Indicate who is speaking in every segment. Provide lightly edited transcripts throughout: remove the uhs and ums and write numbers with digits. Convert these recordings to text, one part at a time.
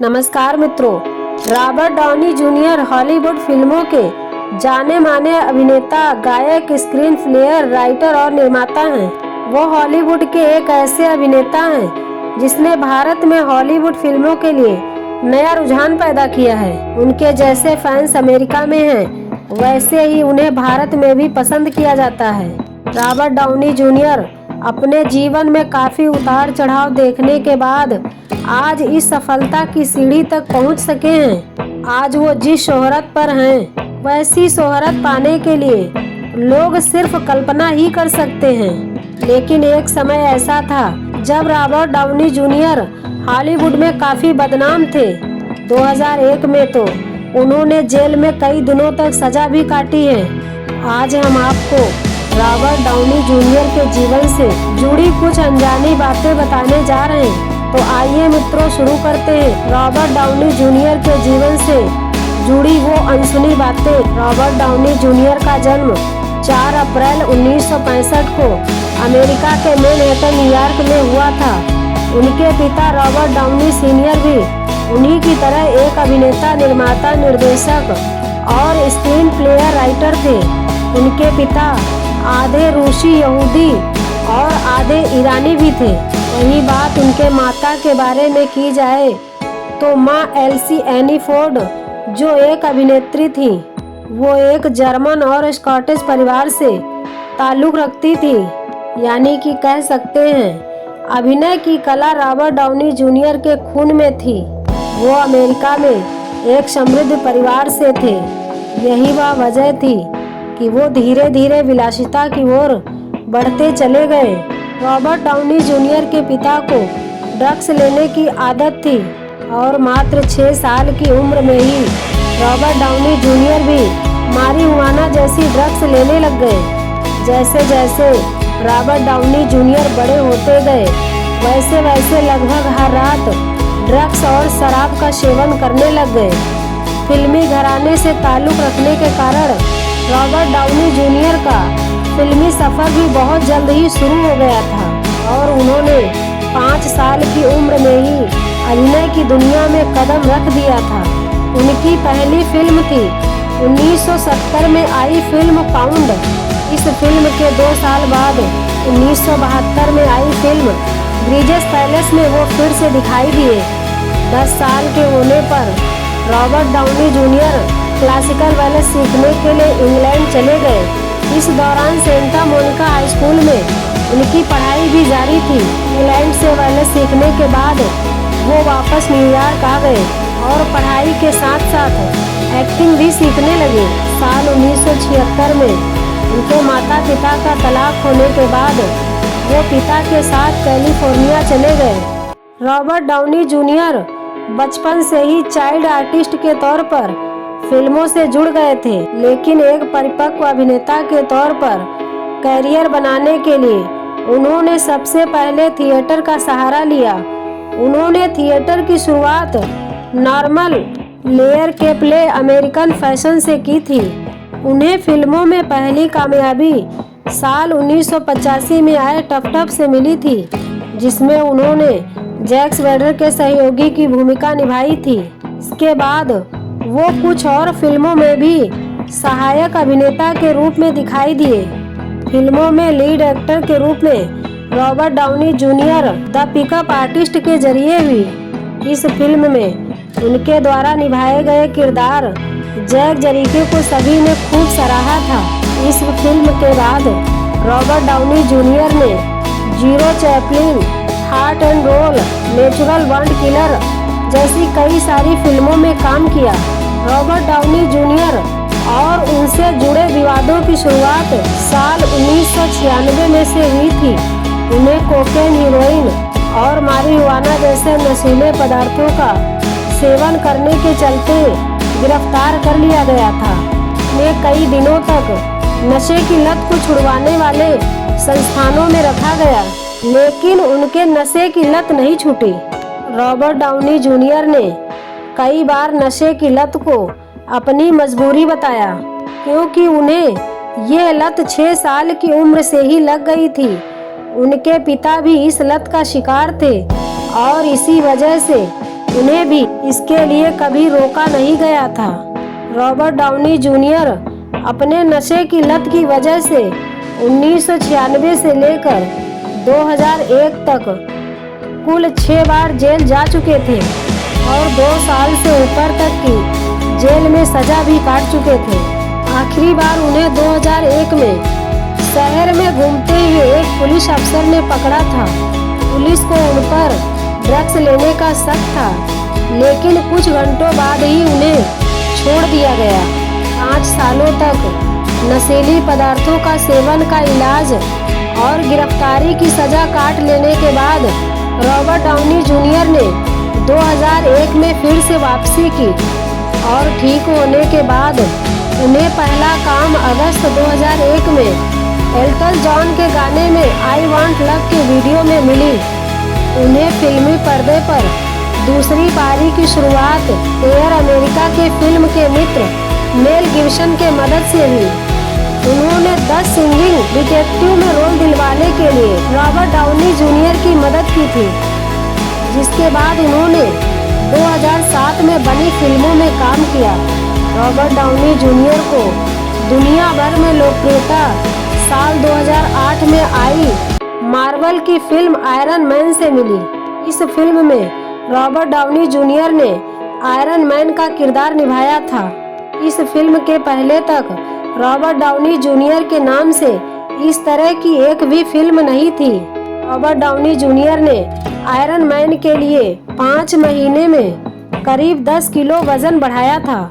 Speaker 1: नमस्कार मित्रों, Robert Downey junior Hollywood फिल्मों के जाने माने अभिनेता, गायक, स्क्रीन प्लेयर, राइटर और निर्माता हैं। वो हॉलीवुड के एक ऐसे अभिनेता हैं जिसने भारत में हॉलीवुड फिल्मों के लिए नया रुझान पैदा किया है। उनके जैसे फैंस अमेरिका में हैं, वैसे ही उन्हें भारत में भी पसंद किया जाता है। रॉबर्ट डाउनी जूनियर अपने जीवन में काफ़ी उतार चढ़ाव देखने के बाद आज इस सफलता की सीढ़ी तक पहुंच सके हैं। आज वो जिस शोहरत पर हैं, वैसी शोहरत पाने के लिए लोग सिर्फ कल्पना ही कर सकते हैं। लेकिन एक समय ऐसा था जब रॉबर्ट डाउनी जूनियर हॉलीवुड में काफ़ी बदनाम थे। 2001 में तो उन्होंने जेल में कई दिनों तक सजा भी काटी है। आज हम आपको रॉबर्ट डाउनी जूनियर के जीवन से जुड़ी कुछ अनजानी बातें बताने जा रहे हैं। तो आइए मित्रों, शुरू करते हैं रॉबर्ट डाउनी जूनियर के जीवन से जुड़ी वो अनसुनी बातें। रॉबर्ट डाउनी जूनियर का जन्म 4 अप्रैल 1965 को अमेरिका के मैनहट्टन, न्यूयॉर्क में हुआ था। उनके पिता रॉबर्ट डाउनी सीनियर भी उन्हीं की तरह एक अभिनेता, निर्माता, निर्देशक और स्क्रीन प्लेयर राइटर थे। उनके पिता आधे रूसी यहूदी और आधे ईरानी भी थे। वही बात उनके माता के बारे में की जाए तो माँ एल्सी एनी फोर्ड, जो एक अभिनेत्री थी, वो एक जर्मन और स्कॉटिश परिवार से ताल्लुक़ रखती थी। यानी कि कह सकते हैं अभिनय की कला रॉबर्ट डाउनी जूनियर के खून में थी। वो अमेरिका में एक समृद्ध परिवार से थे। यही वह वजह थी कि वो धीरे धीरे विलासिता की ओर बढ़ते चले गए। रॉबर्ट डाउनी जूनियर के पिता को ड्रग्स लेने की आदत थी और मात्र 6 साल की उम्र में ही रॉबर्ट डाउनी जूनियर भी मारिजुआना जैसी ड्रग्स लेने लग गए। जैसे जैसे रॉबर्ट डाउनी जूनियर बड़े होते गए, वैसे वैसे लगभग हर रात ड्रग्स और शराब का सेवन करने लग गए। फिल्मी घराने से ताल्लुक़ रखने के कारण रॉबर्ट डाउनी जूनियर का फिल्मी सफ़र भी बहुत जल्द ही शुरू हो गया था और उन्होंने 5 साल की उम्र में ही अभिनय की दुनिया में कदम रख दिया था। उनकी पहली फिल्म थी 1970 में आई फिल्म पाउंड। इस फिल्म के 2 साल बाद 1972 में आई फिल्म ब्रिजेस पैलेस में वो फिर से दिखाई दिए। 10 साल के होने पर Robert Downey junior classical ballet सीखने के लिए इंग्लैंड चले गए। इस दौरान सेंटा मोनिका हाई स्कूल में उनकी पढ़ाई भी जारी थी। इंग्लैंड से बैले सीखने के बाद वो वापस न्यूयॉर्क आ गए और पढ़ाई के साथ साथ एक्टिंग भी सीखने लगे। साल 1976 में उनके माता पिता का तलाक होने के बाद वो पिता के साथ कैलिफोर्निया चले गए। रॉबर्ट डाउनी जूनियर बचपन से ही चाइल्ड आर्टिस्ट के तौर पर फिल्मों से जुड़ गए थे, लेकिन एक परिपक्व अभिनेता के तौर पर करियर बनाने के लिए उन्होंने सबसे पहले थिएटर का सहारा लिया। उन्होंने थिएटर की शुरुआत नॉर्मल लेयर के प्ले अमेरिकन फैशन से की थी। उन्हें फिल्मों में पहली कामयाबी साल 1985 में आए टफ टफ से मिली थी, जिसमें उन्होंने जैक्स वेडर के सहयोगी की भूमिका निभाई थी। इसके बाद वो कुछ और फिल्मों में भी सहायक अभिनेता के रूप में दिखाई दिए। फिल्मों में लीड एक्टर के रूप में Robert Downey junior the pickup artist के जरिए हुई। इस फिल्म में उनके द्वारा निभाए गए किरदार जैक जरीके को सभी ने खूब सराहा था। इस फिल्म के बाद रॉबर्ट डाउनी जूनियर ने जीरो Chaplin, heart and roll, natural born killer जैसी कई सारी फिल्मों में काम किया। रॉबर्ट डाउनी जूनियर और उनसे जुड़े विवादों की शुरुआत साल 1996 में से हुई थी। उन्हें कोकेन, हीरोइन और मारिजुआना जैसे नशीले पदार्थों का सेवन करने के चलते गिरफ्तार कर लिया गया था। उन्हें कई दिनों तक नशे की लत को छुड़वाने वाले संस्थानों में रखा गया, लेकिन उनके नशे की लत नहीं छूटी। रॉबर्ट डाउनी जूनियर ने कई बार नशे की लत को अपनी मजबूरी बताया, क्योंकि उन्हें यह लत 6 साल की उम्र से ही लग गई थी। उनके पिता भी इस लत का शिकार थे और इसी वजह से उन्हें भी इसके लिए कभी रोका नहीं गया था। रॉबर्ट डाउनी जूनियर अपने नशे की लत की वजह से 1996 से लेकर 2001 तक कुल 6 बार जेल जा चुके थे और 2 साल से ऊपर तक की जेल में सजा भी काट चुके थे। आखिरी बार उन्हें 2001 में शहर में घूमते हुए एक पुलिस अफसर ने पकड़ा था। पुलिस को उन पर ड्रग्स लेने का शक था, लेकिन कुछ घंटों बाद ही उन्हें छोड़ दिया गया। 5 सालों तक नशीली पदार्थों का सेवन का इलाज और गिरफ्तारी की सजा काट लेने के बाद रॉबर्ट डाउनी जूनियर ने 2001 में फिर से वापसी की और ठीक होने के बाद उन्हें पहला काम अगस्त 2001 में एल्टन जॉन के गाने में आई वांट लव के वीडियो में मिली। उन्हें फिल्मी पर्दे पर दूसरी पारी की शुरुआत एयर अमेरिका के फिल्म के मित्र मेल गिब्सन के मदद से हुई। उन्होंने द सिंगिंग डिटेक्टिव में रोल दिलवाने के लिए रॉबर्ट डाउनी जूनियर की मदद की थी, जिसके बाद उन्होंने 2007 में बनी फिल्मों में काम किया। रॉबर्ट डाउनी जूनियर को दुनिया भर में लोकप्रियता साल 2008 में आई मार्वल की फिल्म आयरन मैन से मिली। इस फिल्म में रॉबर्ट डाउनी जूनियर ने आयरन मैन का किरदार निभाया था। इस फिल्म के पहले तक रॉबर्ट डाउनी जूनियर के नाम से इस तरह की एक भी फिल्म नहीं थी। रॉबर्ट डाउनी जूनियर ने आयरन मैन के लिए 5 महीने में करीब 10 किलो वजन बढ़ाया था।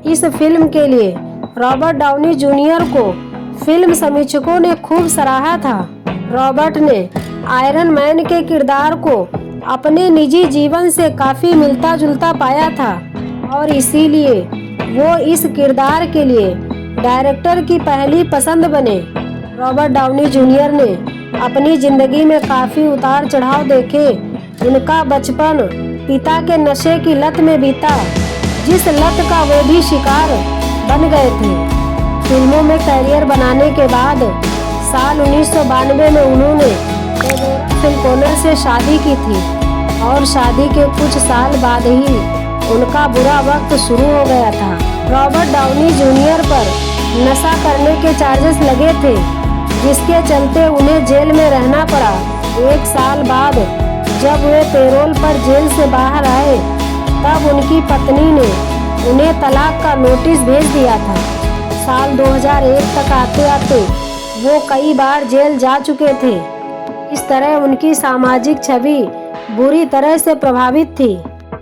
Speaker 1: इस फिल्म के लिए रॉबर्ट डाउनी जूनियर को फिल्म समीक्षकों ने खूब सराहा था। रॉबर्ट ने आयरन मैन के किरदार को अपने निजी जीवन से काफी मिलता जुलता पाया था और इसीलिए वो इस किरदार के लिए डायरेक्टर की पहली पसंद बने। रॉबर्ट डाउनी जूनियर ने अपनी जिंदगी में काफी उतार चढ़ाव देखे। उनका बचपन पिता के नशे की लत में बीता, जिस लत का वे भी शिकार बन गए थे। फिल्मों में करियर बनाने के बाद साल 1992 में उन्होंने फिल्कोनर से शादी की थी और शादी के कुछ साल बाद ही उनका बुरा वक्त शुरू हो गया था। रॉबर्ट डाउनी जूनियर पर नशा करने के चार्जेस लगे थे, जिसके चलते उन्हें जेल में रहना पड़ा। 1 साल बाद जब वे पैरोल पर जेल से बाहर आए, तब उनकी पत्नी ने उन्हें तलाक का नोटिस भेज दिया था। साल 2001 तक आते आते वो कई बार जेल जा चुके थे। इस तरह उनकी सामाजिक छवि बुरी तरह से प्रभावित थी।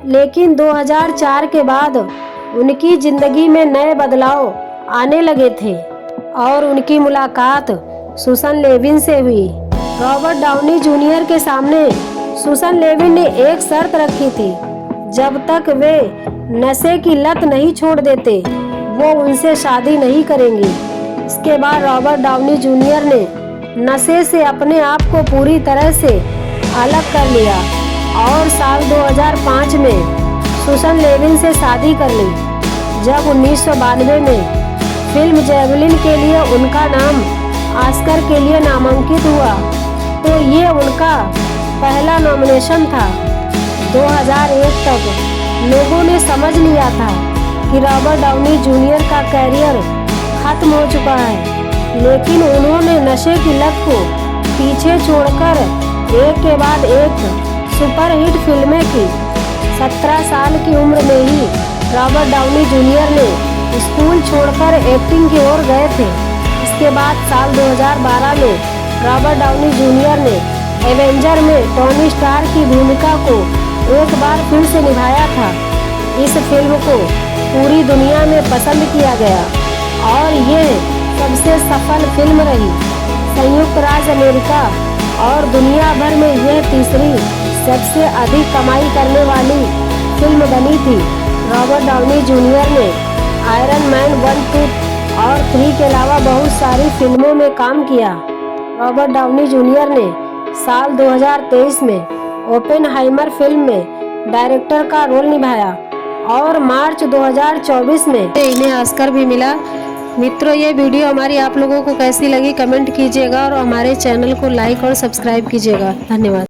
Speaker 1: लेकिन 2004 के बाद उनकी जिंदगी में नए बदलाव आने लगे थे और उनकी मुलाकात सुसन लेविन से हुई। रॉबर्ट डाउनी जूनियर के सामने सुसन लेविन ने एक शर्त रखी थी, जब तक वे नशे की लत नहीं छोड़ देते वो उनसे शादी नहीं करेंगी। इसके बाद रॉबर्ट डाउनी जूनियर ने नशे से अपने आप को पूरी तरह से अलग कर लिया और साल 2005 में सुसन लेविन से शादी कर ली। जब 1992 में फिल्म जैवलिन के लिए उनका नाम ऑस्कर के लिए नामांकित हुआ, तो ये उनका पहला नॉमिनेशन था। 2001 तक लोगों ने समझ लिया था कि रॉबर्ट डाउनी जूनियर का करियर खत्म हो चुका है, लेकिन उन्होंने नशे की लत को पीछे छोड़कर एक के बाद एक सुपरहिट फिल्में की। 17 साल की उम्र में ही रॉबर्ट डाउनी जूनियर ने स्कूल छोड़कर एक्टिंग की ओर गए थे। इसके बाद साल 2012 में रॉबर्ट डाउनी जूनियर ने एवेंजर में टोनी स्टार की भूमिका को एक बार फिर से निभाया था। इस फिल्म को पूरी दुनिया में पसंद किया गया और ये सबसे सफल फिल्म रही। संयुक्त राज्य अमेरिका और दुनिया भर में यह तीसरी सबसे अधिक कमाई करने वाली फिल्म बनी थी। रॉबर्ट डाउनी जूनियर ने आयरन मैन 1, 2 और 3 के अलावा बहुत सारी फिल्मों में काम किया। रॉबर्ट डाउनी जूनियर ने साल 2023 में ओपेनहाइमर फिल्म में डायरेक्टर का रोल निभाया और मार्च 2024 में इन्हें ऑस्कर भी मिला। मित्रों, ये वीडियो हमारी आप लोगों को कैसी लगी कमेंट कीजिएगा और हमारे चैनल को लाइक और सब्सक्राइब कीजिएगा। धन्यवाद।